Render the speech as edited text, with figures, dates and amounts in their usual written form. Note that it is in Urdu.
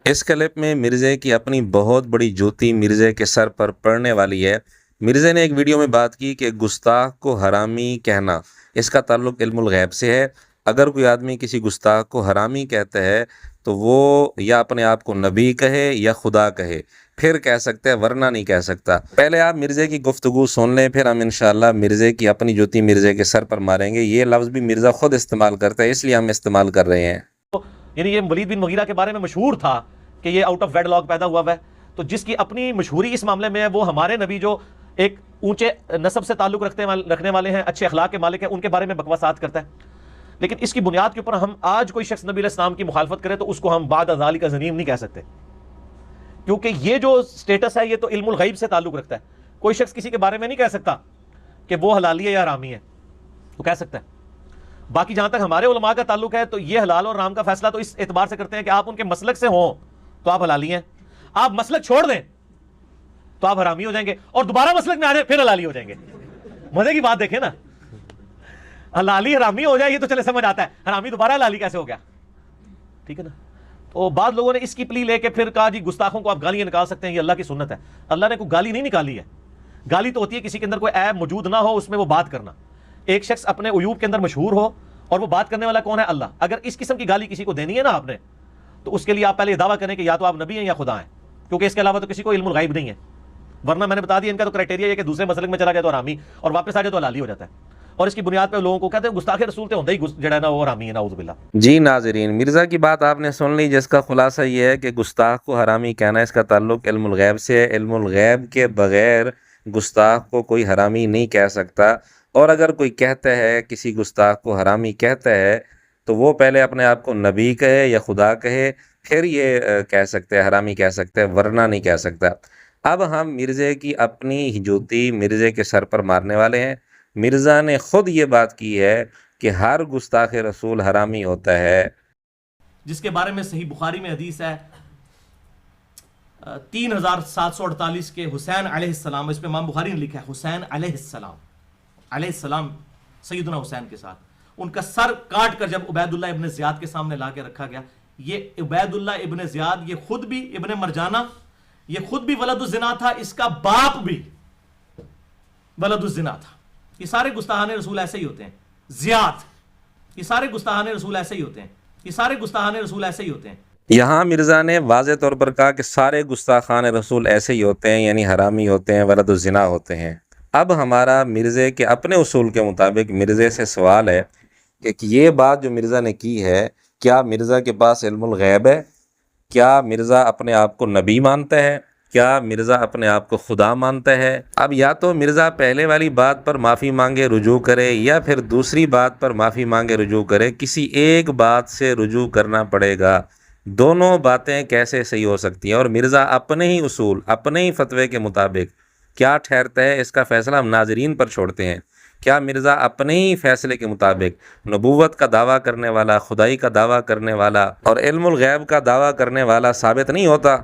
اس کلپ میں مرزے کی اپنی بہت بڑی جوتی مرزے کے سر پر پڑنے والی ہے۔ مرزے نے ایک ویڈیو میں بات کی کہ گستاخ کو حرامی کہنا اس کا تعلق علم الغیب سے ہے۔ اگر کوئی آدمی کسی گستاخ کو حرامی کہتا ہے تو وہ یا اپنے آپ کو نبی کہے یا خدا کہے، پھر کہہ سکتا ہے، ورنہ نہیں کہہ سکتا۔ پہلے آپ مرزے کی گفتگو سن لیں، پھر ہم انشاءاللہ مرزے کی اپنی جوتی مرزے کے سر پر ماریں گے۔ یہ لفظ بھی مرزا خود استعمال کرتا ہے، اس لیے ہم استعمال کر رہے ہیں۔ یعنی یہ ولید بن مغیرہ کے بارے میں مشہور تھا کہ یہ آؤٹ آف ویڈ لاک پیدا ہوا ہے، تو جس کی اپنی مشہوری اس معاملے میں ہے، وہ ہمارے نبی جو ایک اونچے نسب سے تعلق رکھنے والے ہیں، اچھے اخلاق کے مالک ہیں، ان کے بارے میں بکواسات کرتا ہے۔ لیکن اس کی بنیاد کے اوپر ہم آج کوئی شخص نبی علیہ السلام کی مخالفت کرے تو اس کو ہم بعد ذالک ذنیم نہیں کہہ سکتے، کیونکہ یہ جو سٹیٹس ہے یہ تو علم الغیب سے تعلق رکھتا ہے۔ کوئی شخص کسی کے بارے میں نہیں کہہ سکتا کہ وہ حلالی ہے یا حرامی ہے، وہ کہہ سکتا ہے۔ باقی جہاں تک ہمارے علماء کا تعلق ہے تو یہ حلال اور حرام کا فیصلہ تو اس اعتبار سے کرتے ہیں کہ آپ ان کے مسلک سے ہوں تو آپ حلالی ہیں، آپ مسلک چھوڑ دیں تو آپ حرامی ہو جائیں گے، اور دوبارہ مسلک میں آ جائیں پھر حلالی ہو جائیں گے۔ مزے کی بات دیکھیں نا، حلالی حرامی ہو جائے یہ تو چلے سمجھ آتا ہے، حرامی دوبارہ حلالی کیسے ہو گیا؟ ٹھیک ہے نا۔ تو بعض لوگوں نے اس کی پلی لے کے پھر کہا جی گستاخوں کو آپ گالیاں نکال سکتے ہیں، یہ اللہ کی سنت ہے۔ اللہ نے کوئی گالی نہیں نکالی ہے۔ گالی تو ہوتی ہے کسی کے اندر کوئی عیب موجود نہ ہو، اس میں وہ بات کرنا۔ ایک شخص اپنے عیوب کے اندر مشہور ہو اور وہ بات کرنے والا کون ہے؟ اللہ۔ اگر اس قسم کی گالی کسی کو دینی ہے نا آپ نے، تو اس کے لیے آپ پہلے یہ دعویٰ کریں کہ یا تو آپ نبی ہیں یا خدا ہیں، کیونکہ اس کے علاوہ تو کسی کو علم الغیب نہیں ہے۔ ورنہ میں نے بتا دیا ان کا تو کرائٹیریا ہے کہ دوسرے مسلک میں چلا گیا تو حرامی، اور واپس آ جائے تو حلالی ہو جاتا ہے۔ اور اس کی بنیاد پہ لوگوں کو کہتے ہیں گستاخ رسول تے ہوندے ہی جڑا ہے نا وہ حرامی ہے، نعوذ باللہ۔ جی ناظرین، مرزا کی بات آپ نے سن لی، جس کا خلاصہ یہ ہے کہ گستاخ کو حرامی کہنا اس کا تعلق علم الغیب سے ہے۔ علم الغیب کے بغیر گستاخ کو کوئی حرامی نہیں کہہ سکتا، اور اگر کوئی کہتا ہے کسی گستاخ کو حرامی کہتا ہے تو وہ پہلے اپنے آپ کو نبی کہے یا خدا کہے، پھر یہ کہہ سکتے ہیں، حرامی کہہ سکتے ہیں، ورنہ نہیں کہہ سکتا۔ اب ہم مرزے کی اپنی جوتی مرزے کے سر پر مارنے والے ہیں۔ مرزا نے خود یہ بات کی ہے کہ ہر گستاخ رسول حرامی ہوتا ہے، جس کے بارے میں صحیح بخاری میں حدیث ہے 3748 کے حسین علیہ السلام، اس پہ امام بخاری نے لکھا ہے حسین علیہ السلام سیدنا حسین کے ساتھ ان کا سر کاٹ کر جب عبید اللہ ابن زیاد کے سامنے لا کے رکھا گیا۔ یہ عبید اللہ ابن زیاد، یہ خود بھی ابن مرجانہ، یہ خود بھی ولد الزنا تھا، اس کا باپ بھی ولد الزنا تھا۔ یہ سارے گستاخان رسول ایسے ہی ہوتے ہیں۔ زیاد، یہ سارے گستاخان رسول ایسے ہی ہوتے ہیں، یہ سارے گستاخان رسول ایسے ہی ہوتے ہیں۔ یہاں مرزا نے واضح طور پر کہا کہ سارے گستاخان رسول ایسے ہی ہوتے ہیں، یعنی حرامی ہوتے ہیں، ولد الزنا ہوتے ہیں۔ اب ہمارا مرزے کے اپنے اصول کے مطابق مرزے سے سوال ہے کہ یہ بات جو مرزا نے کی ہے، کیا مرزا کے پاس علم الغیب ہے؟ کیا مرزا اپنے آپ کو نبی مانتا ہے؟ کیا مرزا اپنے آپ کو خدا مانتا ہے؟ اب یا تو مرزا پہلے والی بات پر معافی مانگے رجوع کرے، یا پھر دوسری بات پر معافی مانگے رجوع کرے۔ کسی ایک بات سے رجوع کرنا پڑے گا۔ دونوں باتیں کیسے صحیح ہو سکتی ہیں؟ اور مرزا اپنے ہی اصول، اپنے ہی فتوے کے مطابق کیا ٹھہرتا ہے، اس کا فیصلہ ہم ناظرین پر چھوڑتے ہیں۔ کیا مرزا اپنے ہی فیصلے کے مطابق نبوت کا دعویٰ کرنے والا، خدائی کا دعویٰ کرنے والا اور علم الغیب کا دعویٰ کرنے والا ثابت نہیں ہوتا؟